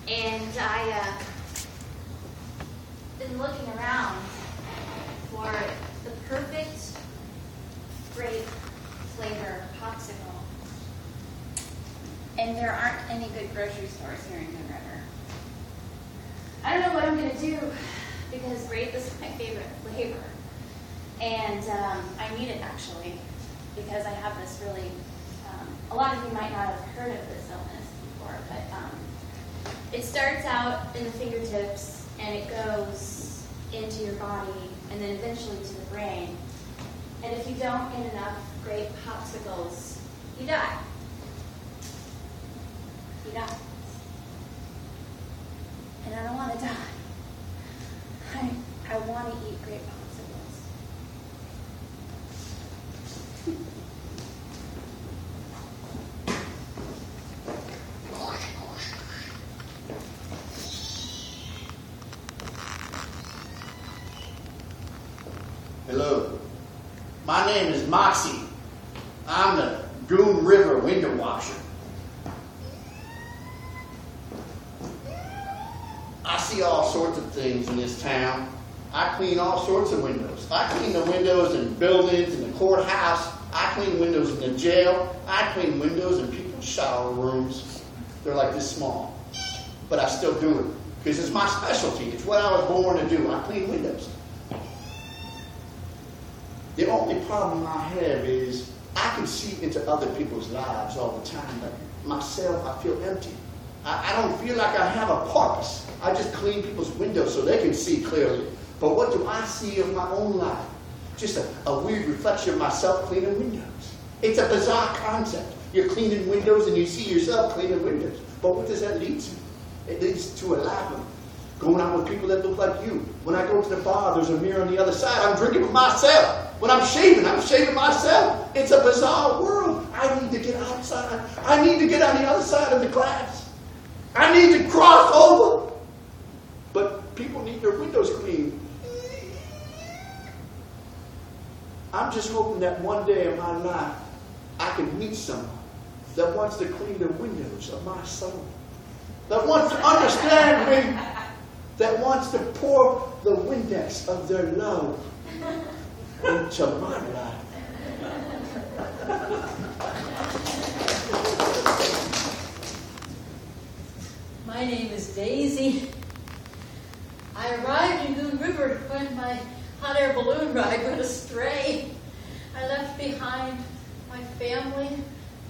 And I been looking around for the perfect grape flavor popsicle. And there aren't any good grocery stores here in Goon River. I don't know what I'm going to do because grape is my favorite flavor. And I need it actually because I have this really, a lot of you might not have heard of this illness before, but it starts out in the fingertips and it goes into your body and then eventually to the brain. And if you don't get enough grape popsicles, you die. You die. And I don't want to die. I want to eat grape popsicles. Hello, my name is Moxie. I'm the Goon River window washer. I see all sorts of things in this town. I clean all sorts of windows. I clean the windows in buildings, in the courthouse. I clean windows in the jail. I clean windows in people's shower rooms. They're like this small. But I still do it because it's my specialty. It's what I was born to do. I clean windows. The only problem I have is I can see into other people's lives all the time, but myself, I feel empty. I don't feel like I have a purpose. I just clean people's windows so they can see clearly. But what do I see of my own life? Just a weird reflection of myself cleaning windows. It's a bizarre concept. You're cleaning windows and you see yourself cleaning windows. But what does that lead to? It leads to a life of going out with people that look like you. When I go to the bar, there's a mirror on the other side. I'm drinking with myself. When I'm shaving myself. It's a bizarre world. I need to get outside. I need to get on the other side of the glass. I need to cross over. But people need their windows cleaned. I'm just hoping that one day in my life, I can meet someone that wants to clean the windows of my soul. That wants to understand me. That wants to pour the Windex of their love into my life. My name is Daisy. I arrived in Goon River when my hot air balloon ride went astray. I left behind my family,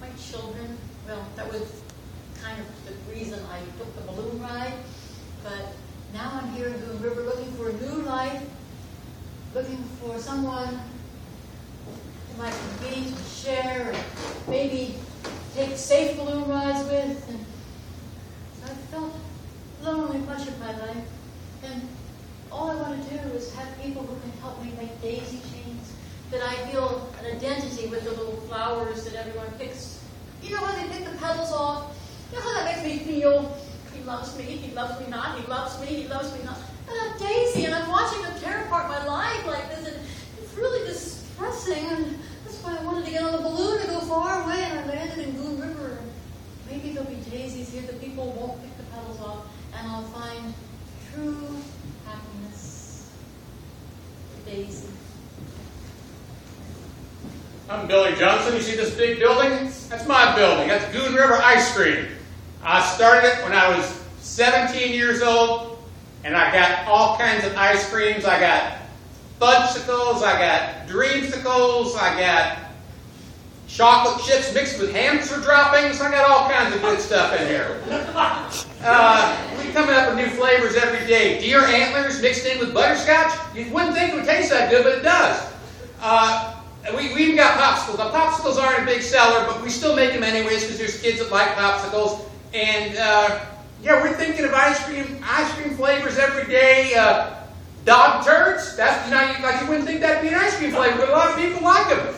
my children. Well, that was kind of the reason I took the balloon ride. But now I'm here in Goon River looking for a new life, looking for someone whom I can meet and share and maybe take safe balloon rides with. And I felt lonely much of my life. And all I want to do is have people who can help me make daisy chains, that I feel an identity with the little flowers that everyone picks. You know how they pick the petals off? You know how that makes me feel? He loves me not, he loves me not. And I'm Daisy, and I'm watching them tear apart my life like this, and it's really distressing, and that's why I wanted to get on the balloon and go far away, and I landed in Goon River. Maybe there'll be daisies here that people won't pick the petals off, and I'll find true happiness. Daisy. I'm Billy Johnson. You see this big building? That's my building. That's Goon River Ice Cream. I started it when I was 17 years old, and I got all kinds of ice creams. I got fudgesicles, I got dreamsicles, I got chocolate chips mixed with hamster droppings. I got all kinds of good stuff in here. We're coming up with new flavors every day. Deer antlers mixed in with butterscotch. You wouldn't think it would taste that good, but it does. We even got popsicles. Now, popsicles aren't a big seller, but we still make them anyways because there's kids that like popsicles. And yeah, we're thinking of ice cream flavors every day. Dog turds. That's you wouldn't think that'd be an ice cream flavor, but a lot of people like them.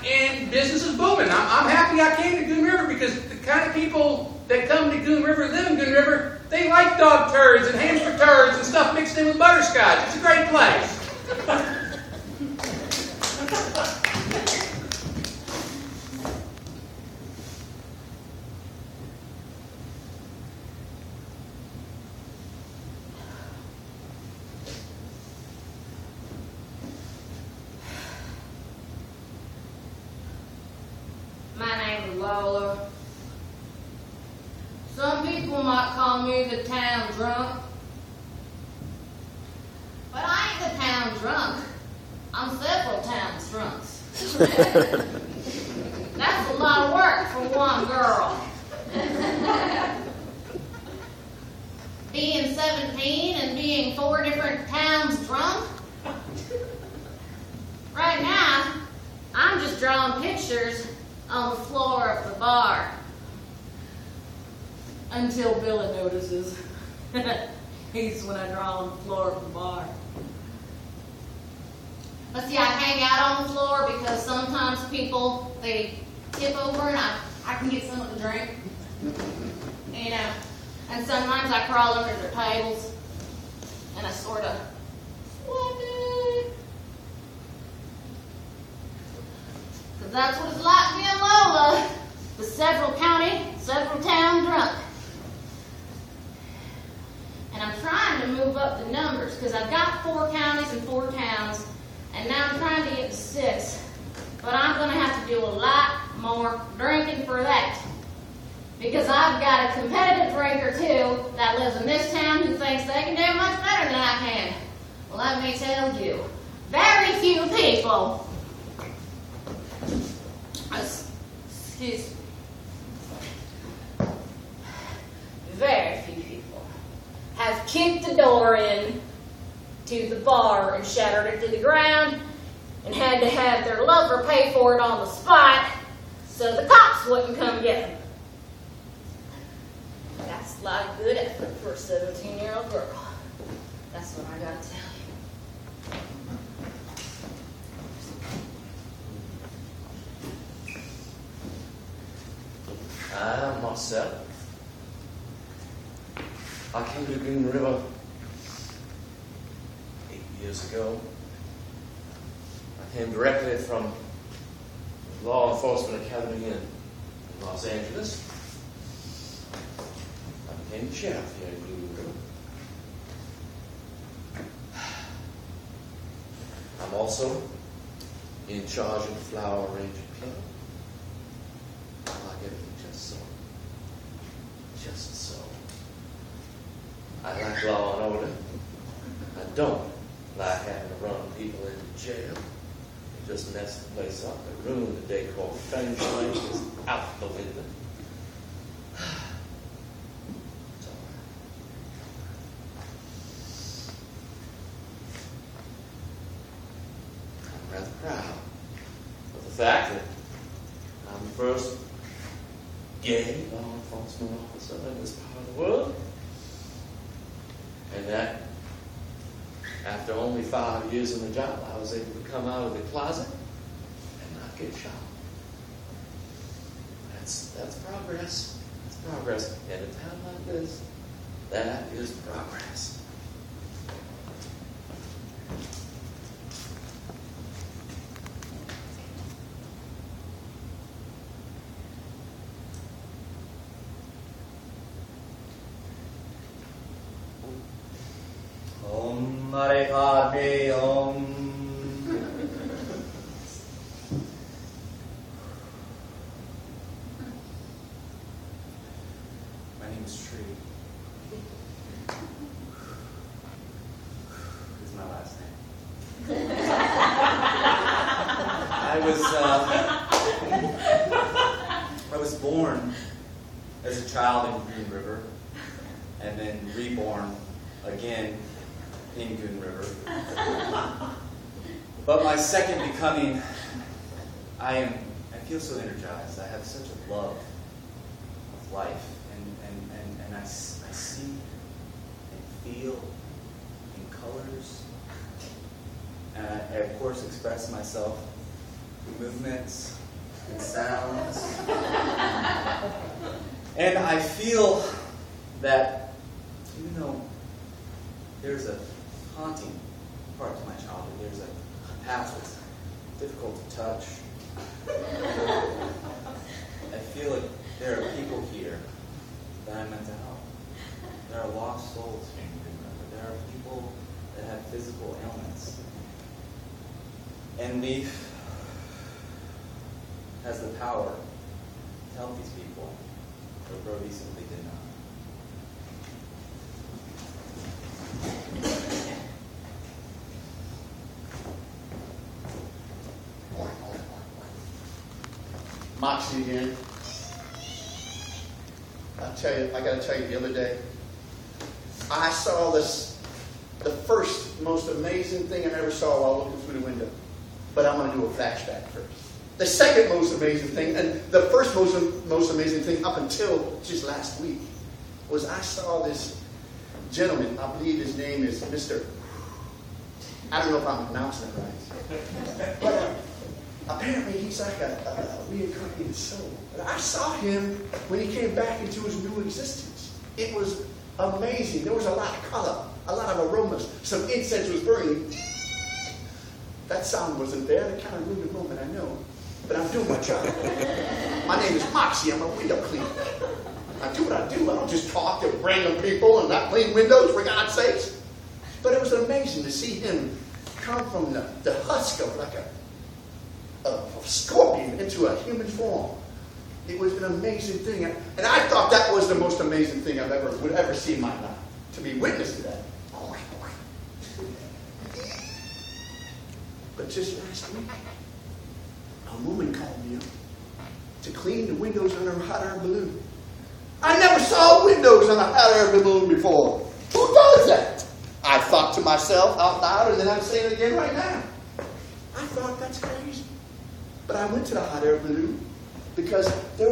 And business is booming. I'm happy I came to Goon River because the kind of people that come to Goon River, live in Goon River, they like dog turds and hamster turds and stuff mixed in with butterscotch. It's a great place. Lola. Some people might call me the town drunk. But I ain't the town drunk. I'm several towns drunks. That's a lot of work for one girl. Being 17 and being 4 different towns drunk. Right now, I'm just drawing pictures on the floor of the bar. Until Billy notices. He's when I draw on the floor of the bar. But see, I hang out on the floor because sometimes people, they tip over and I can get some of the drink. You know. And sometimes I crawl under their tables and I sort of swipe it. Because that's what it's like being Lola, the several county, several town drunk. And I'm trying to move up the numbers because I've got 4 counties and 4 towns, and now I'm trying to get to 6. But I'm going to have to do a lot more drinking for that. Because I've got a competitive drinker too that lives in this town who thinks they can do much better than I can. Well, let me tell you, very few people, excuse me, very few people have kicked the door in to the bar and shattered it to the ground and had to have their lover pay for it on the spot so the cops wouldn't come get them. That's a lot of good effort for a 17-year-old girl. That's what I gotta tell you. I'm Marcel. I came to Goon River 8 years ago. I came directly from the Law Enforcement Academy in Los Angeles. I became sheriff here in Goon River. I'm also in charge of the Flower Arranging Club. I like everything just so. Just so. I like law and order. I don't like having to run people into jail. It just mess the place up. It ruined the decor. Feng Shui is out the window. It's all right. I'm rather proud of the fact that I'm the first gay law enforcement officer in this part of the world. And that, after only 5 years in the job, I was able to come out of the closet and not get shot. That's progress. That's progress. In a town like this, that is progress. Om Hare Padme Om. My name is Tree. This is my last name. I was born as a child in Goon River, and then reborn again in Goon River. But my second becoming, I feel so energized. I have such a love of life, and I see and feel in colors, and I of course express myself through movements and sounds. And I feel that, even though there's a haunting part to my childhood, there's a past that's difficult to touch, I feel like there are people here that I'm meant to help. There are lost souls here in Goon River. There are people that have physical ailments. And Leaf has the power to help these people, but Brody simply did not. Moxie again. I gotta tell you, the other day, I saw this, the first most amazing thing I ever saw while looking through the window. But I'm gonna do a flashback first. The second most amazing thing, and the first most amazing thing up until just last week, was I saw this gentleman. I believe his name is Mr. I don't know if I'm pronouncing it right. But apparently he's like a reincarnated soul. But I saw him when he came back into his new existence. It was amazing. There was a lot of color, a lot of aromas. Some incense was burning. That sound wasn't there. That kind of ruined the moment, I know. But I'm doing my job. My name is Moxie. I'm a window cleaner. I do what I do. I don't just talk to random people and not clean windows, for God's sakes. But it was amazing to see him come from the husk of like a scorpion into a human form. It was an amazing thing. And I thought that was the most amazing thing I would ever see in my life. To be witness to that. But just last week, a woman called me up to clean the windows on her hot air balloon. I never saw windows on a hot air balloon before. Who does that? I thought to myself out loud, and then I'm saying it again right now. I thought that's crazy. But I went to the hot air balloon because the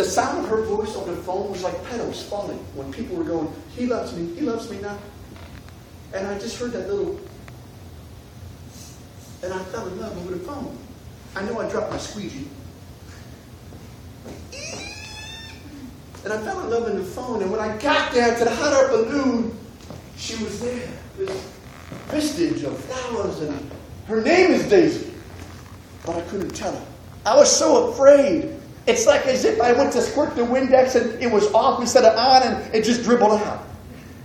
sound of her voice on the phone was like petals falling when people were going, he loves me now. And I just heard that little, and I fell in love over the phone. I know I dropped my squeegee. And I fell in love in the phone, and when I got there to the hot air balloon, she was there. This vestige of flowers, and her name is Daisy. But I couldn't tell her. I was so afraid. It's like as if I went to squirt the Windex and it was off instead of on, and it just dribbled out.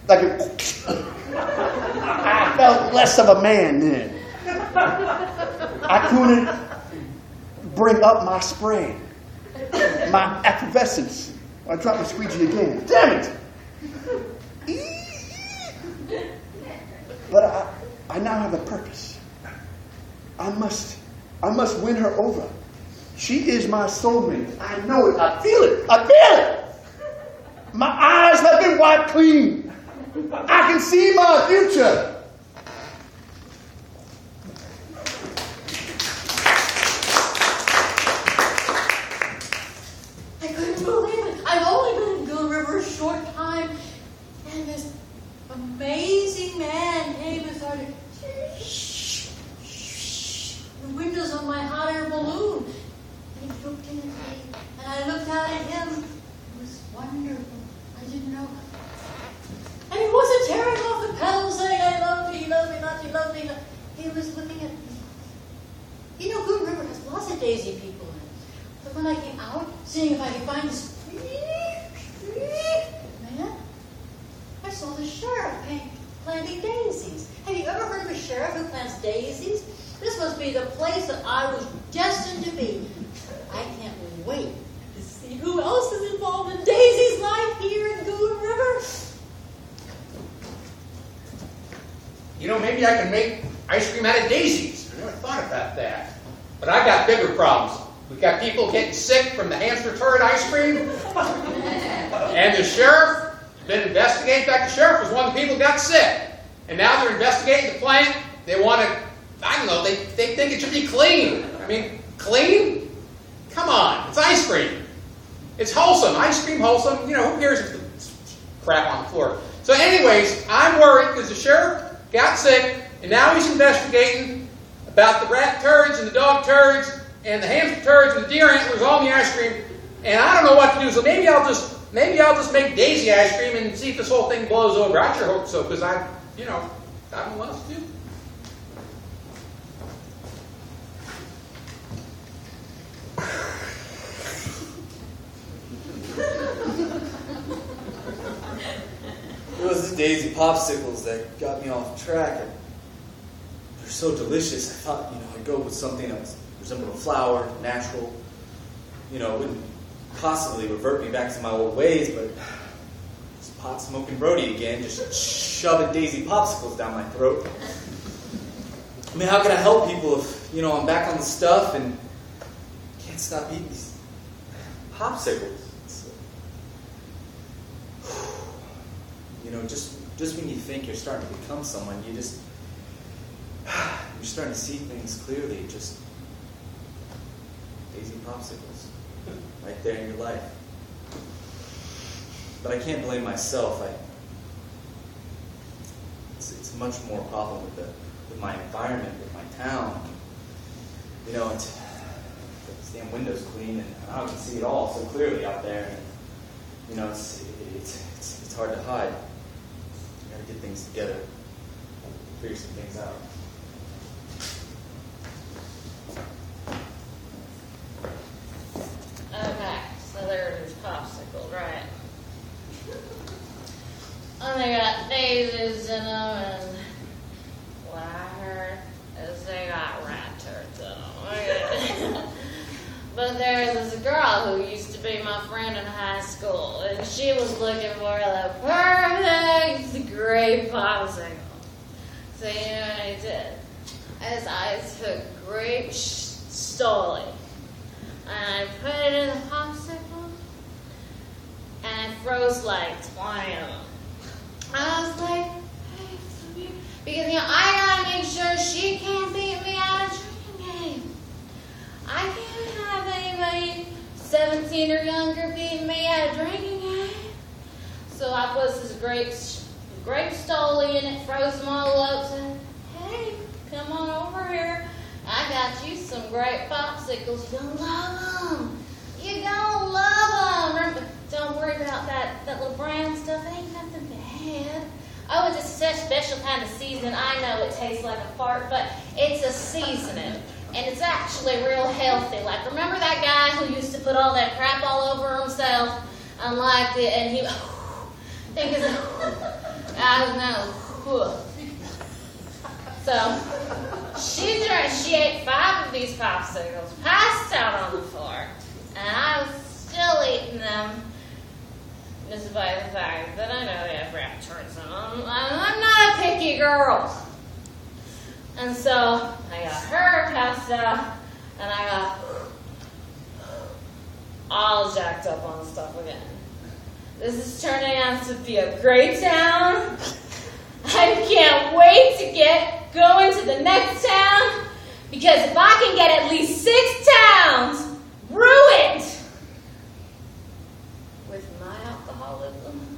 Like I felt less of a man then. I couldn't bring up my spray, my effervescence. I dropped my squeegee again. Damn it! But I now have a purpose. I must win her over. She is my soulmate. I know it. I feel it. I feel it. My eyes have been wiped clean. I can see my future. I couldn't believe it. I've only been in Goon River a short time, and this amazing man came and started the windows on my hot air balloon. And he looked in at me, and I looked out at him. It was wonderful. I didn't know. And he wasn't tearing off the petals saying, I love you, love me, not you, love me. He was looking at me. You know, Goon River has lots of daisy people in it. But when I came out, seeing if I could find this man, I saw the sheriff planting daisies. Have you ever heard of a sheriff who plants daisies? This must be the place that I was destined to be. I can't wait to see who else is involved in Daisy's life here in Goon River. You know, maybe I can make ice cream out of daisies. I never thought about that. But I got bigger problems. We've got people getting sick from the hamster turd ice cream. And the sheriff has been investigating. In fact, the sheriff was one of the people who got sick. And now they're investigating the plant. They want to, I don't know, they think it should be clean. I mean, clean? Come on, it's ice cream. It's wholesome. Ice cream wholesome. You know, who cares if there's crap on the floor? So anyways, I'm worried because the sheriff got sick, and now he's investigating about the rat turds and the dog turds and the hamster turds and the deer antlers all in the ice cream, and I don't know what to do. So maybe I'll just make daisy ice cream and see if this whole thing blows over. I sure hope so, because I don't know what else to do. It was the daisy popsicles that got me off track. They're so delicious. I thought, I'd go with something that resembled a flower, natural. wouldn't possibly revert me back to my old ways, but this pot-smoking Brody again, just shoving Daisy popsicles down my throat. I mean, how can I help people if, I'm back on the stuff and can't stop eating these popsicles? Just when you think you're starting to become someone, you're starting to see things clearly. Just Daisy popsicles, right there in your life. But I can't blame myself. It's much more a problem with my environment, with my town. It's the damn windows clean, and I can see it all so clearly out there. And, it's hard to hide. You gotta get things together, figure some things out. Okay, so there's popsicle, right? And they got daisies in them, and what I heard is they got rat turds in them. But there's this girl who used to be my friend in high school, and she was looking for the perfect grape popsicle. So you know what I did? Is I took grape stoli, and I put it in the popsicle, and I froze like 20 of them. And I was like, hey, it's so weird. Because, I gotta make sure she can't beat me at a drinking game. I can't have anybody 17 or younger beating me at a drinking game. So I put this grape stoli in it, froze them all up, said, hey, come on over here. I got you some grape popsicles. You're gonna love them. You're gonna love them. Remember, don't worry about that little brown stuff. It ain't nothing bad. Oh, it's a such special kind of seasoning. I know it tastes like a fart, but it's a seasoning. And it's actually real healthy. Like, remember that guy who used to put all that crap all over himself and liked it, and he, think it's I don't know. So, she ate 5 of these popsicles, passed out on the floor, and I was still eating them, despite the fact that I know they have rat turds in them. I'm not a picky girl. And so, I got her passed out, and I got all jacked up on stuff again. This is turning out to be a great town. I can't wait to go into the next town, because if I can get at least 6 towns ruined with my alcoholism,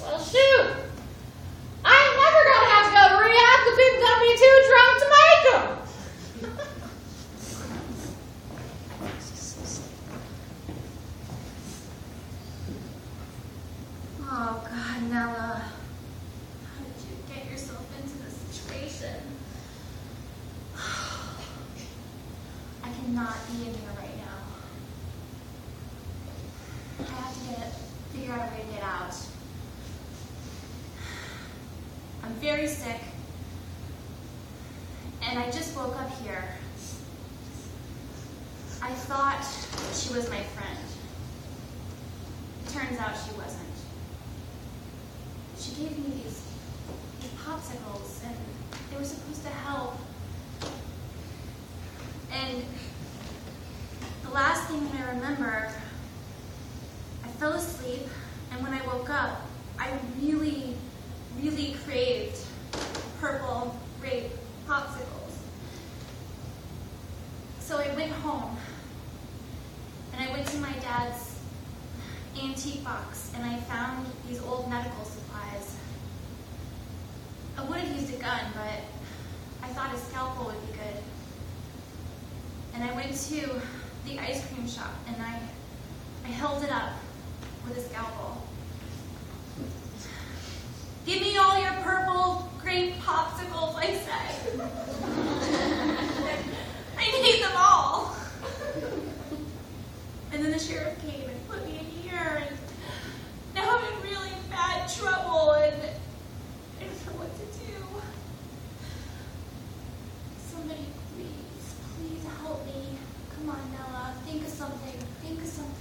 well, shoot. I ain't never going to have to go to rehab because people are going to be too drunk to make them. Oh, God, Nella. How did you get yourself into this situation? I cannot be in here right now. I have to figure out a way to get out. I'm very sick, and I just woke up here. I thought she was my friend. It turns out she wasn't. She gave me these popsicles, and they were supposed to help. And the last thing that I remember, I fell asleep, and when I woke up, I really craved purple grape popsicles. So I went home, and I went to my dad's antique box, and I found these old medical supplies. I would have used a gun, but I thought a scalpel would be good. And I went to the ice cream shop, and I held it up with a scalpel. Give me all your purple grape popsicles, I said. I need them all. And then the sheriff came and put me in here, and now I'm in really bad trouble, and I don't know what to do. Somebody please help me. Come Come on, Nella. Think of something. Think of something.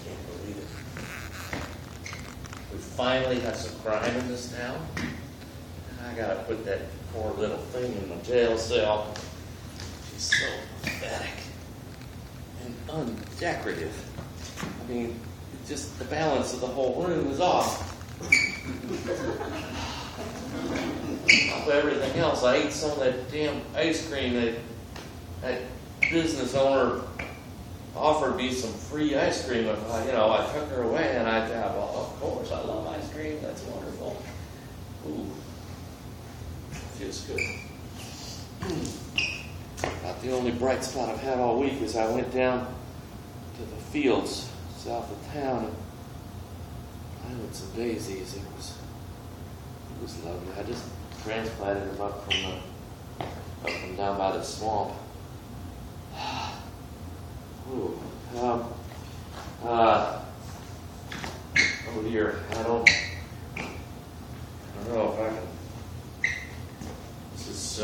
Can't believe it. We finally have some crime in this town. I gotta put that poor little thing in the jail cell. She's so pathetic and undecorative. I mean, just the balance of the whole room is off. Of everything else, I ate some of that damn ice cream that business owner offered me some free ice cream if I took her away, and well, of course, I love ice cream. That's wonderful. Ooh, feels good. About the only bright spot I've had all week is I went down to the fields south of town and planted some daisies. It was lovely. I just transplanted them up from down by the swamp. Ooh. Oh dear, I don't know if I can. This is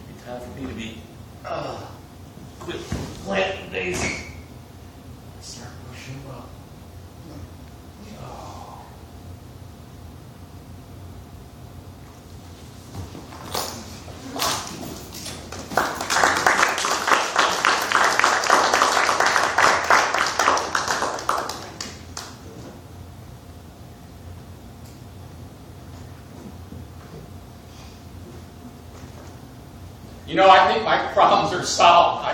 maybe time for me to be quit planting daisies. Start pushing them up. Oh. I think my problems are solved.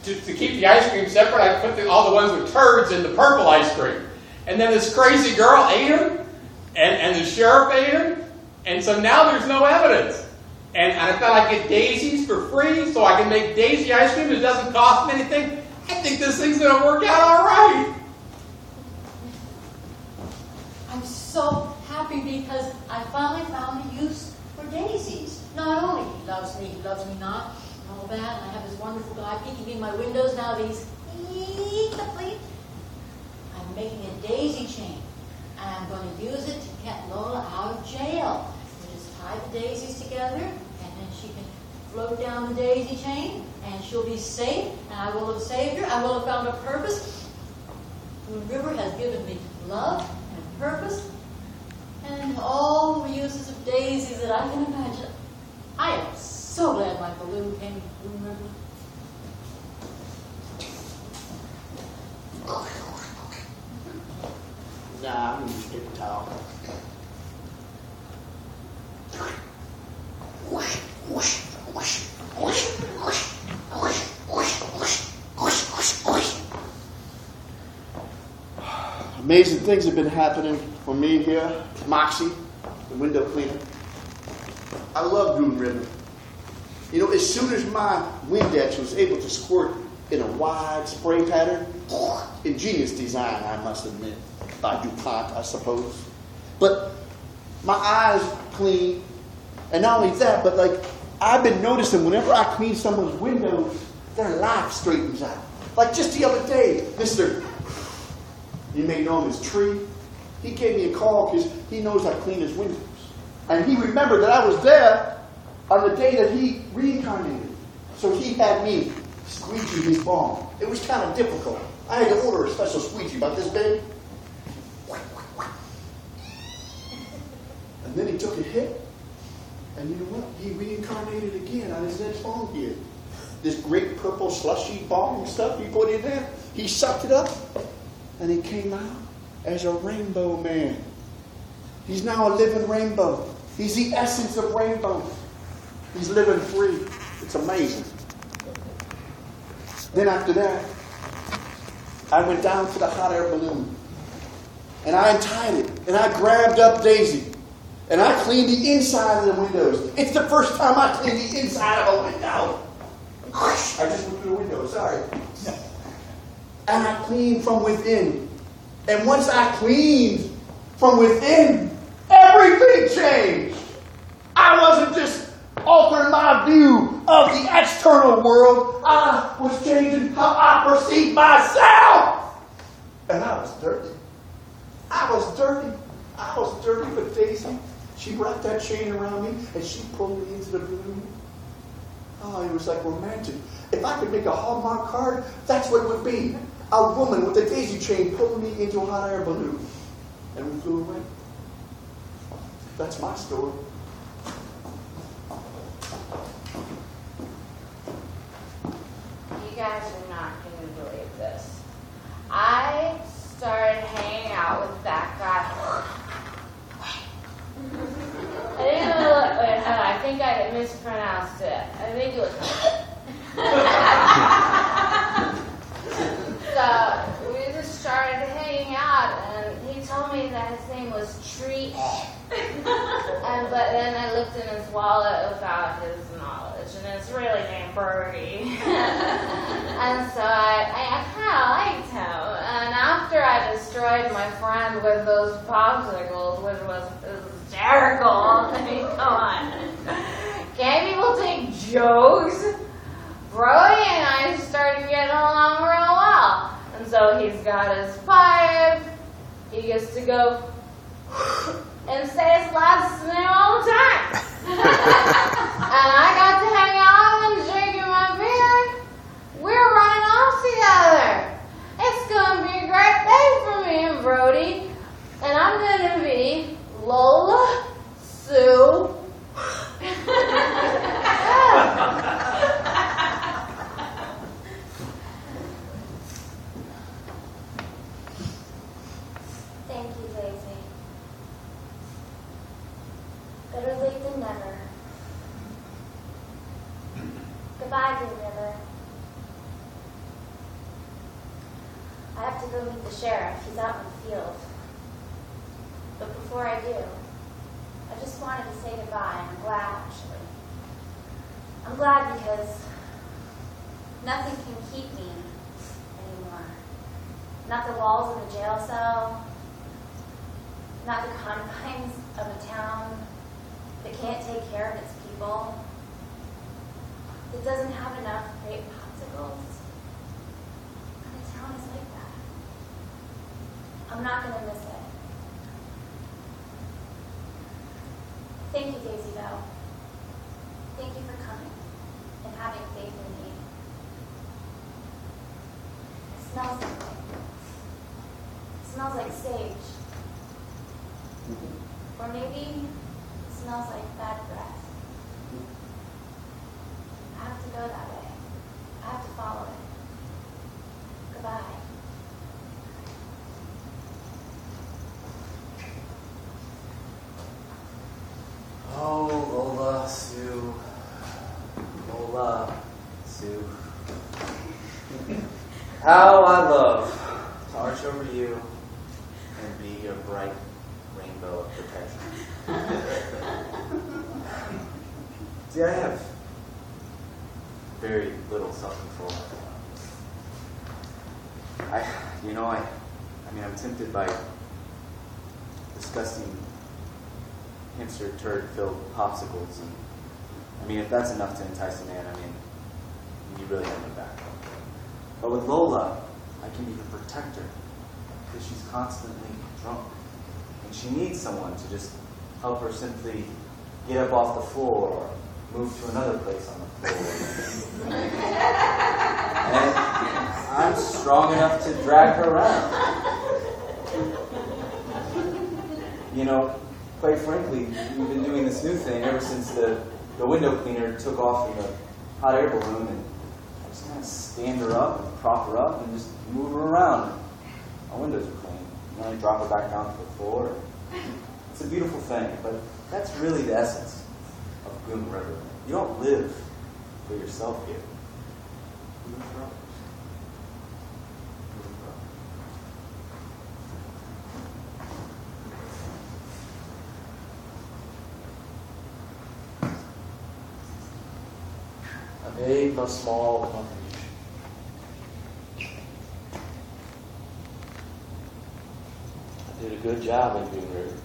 To keep the ice cream separate, I put all the ones with turds in the purple ice cream. And then this crazy girl ate them, and the sheriff ate them, and so now there's no evidence. And I thought I'd get daisies for free so I can make daisy ice cream that doesn't cost me anything. I think this thing's going to work out all right. I'm so happy because I finally found a use for daisies. Not only he loves me not, and all that, and I have this wonderful guy peeking in my windows now that he's complete. I'm making a daisy chain, and I'm going to use it to get Lola out of jail. We just tie the daisies together, and then she can float down the daisy chain, and she'll be safe, and I will have saved her. I will have found a purpose. Goon River has given me love and purpose, and all the uses of daisies that I can imagine. I am so glad my balloon came to Goon River. Nah, I'm gonna use paper towel. Amazing things have been happening for me here. Moxie, the window cleaner. I love Goon River. As soon as my Windex was able to squirt in a wide spray pattern, ingenious design, I must admit, by DuPont, I suppose. But my eyes clean, and not only that, but I've been noticing whenever I clean someone's windows, their life straightens out. Like just the other day, Mr. You may know him as Tree. He gave me a call because he knows I clean his windows. And he remembered that I was there on the day that he reincarnated. So he had me squeegee his bomb. It was kind of difficult. I had to order a special squeegee about this big. And then he took a hit. And you know what? He reincarnated again on his next bomb here. This great purple slushy bomb stuff he put in there. He sucked it up. And he came out as a rainbow man. He's now a living rainbow. He's the essence of rainbow. He's living free. It's amazing. Then after that, I went down to the hot air balloon. And I untied it. And I grabbed up Daisy. And I cleaned the inside of the windows. It's the first time I cleaned the inside of a window. I just went through the window, sorry. And I cleaned from within. And once I cleaned from within, everything changed. I wasn't just altering my view of the external world. I was changing how I perceive myself. And I was dirty. I was dirty. I was dirty, but Daisy, she wrapped that chain around me and she pulled me into the balloon. Oh, it was like romantic. If I could make a Hallmark card, that's what it would be. A woman with a daisy chain pulling me into a hot air balloon. And we flew away. That's my story. You guys are not going to believe this. I started hanging out with that guy. I didn't know, wait, hold on, I think I mispronounced it. I think it was. So we just started hanging out, and he told me that his name was Treat. But then I looked in his wallet without his knowledge, and it's really named Birdie. And so I kind of liked him. And after I destroyed my friend with those popsicles, which was hysterical, I mean, come on. Can't people take jokes? Brody and I started getting along real well. And so he's got his pipe, he gets to go and say his last name all the time. And I got to hang out and drinking my beer. We're running off together. It's going to be a great day for me and Brody. And I'm going to be Lola, Sue. Thank you, Daisy. Better late than never. Goodbye, Goon River. I have to go meet the sheriff. He's out in the field. But before I do, I just wanted to say goodbye, and I'm glad, actually. I'm glad because nothing can keep me anymore. Not the walls of a jail cell, not the confines of a town that can't take care of its people, that doesn't have enough great popsicles. And a town is like that. I'm not going to miss it. Thank you, Daisy, though. Thank you for coming and having faith in me. It smells something. It smells like sage. Or maybe it smells like bad breath. I have to go that way. I have to follow it. Goodbye. Oh, Lola, Sue. Lola, Sue. How I love to arch over you and be your bright rainbow of protection. See, I have very little self-control. I'm tempted by disgusting hipster turd-filled popsicles, and if that's enough to entice a man, you really have my back. But with Lola, I can be her protector because she's constantly drunk, and she needs someone to just help her simply get up off the floor or move to another place on the floor. And I'm strong enough to drag her around. Quite frankly, we've been doing this new thing ever since the window cleaner took off in the hot air balloon, and I just kind of stand her up and prop her up and just move her around. Our windows are clean. And then I drop her back down to the floor. It's a beautiful thing, but that's really the essence of Goon River. You don't live for yourself here. You live for others. You live for others. A big, a small, a reach. I did a good job in Goon River.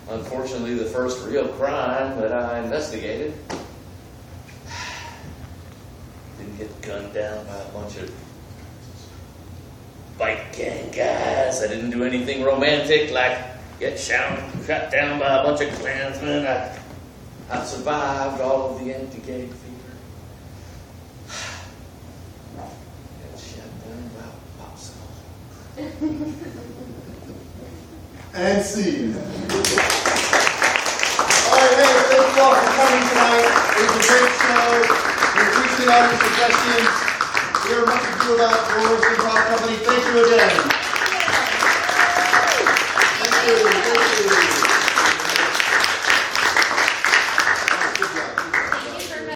Unfortunately, the first real crime that I investigated didn't get gunned down by a bunch of bike gang guys. I didn't do anything romantic like get shot down by a bunch of Klansmen. I've survived all of the anti-gay fever. Get shot down by a popsicle. And scene. All right, hey, thank you all for coming tonight. It was a great show. We appreciate all your suggestions. We are Much Ado About Doris Improv Company. Thank you again. Thank you.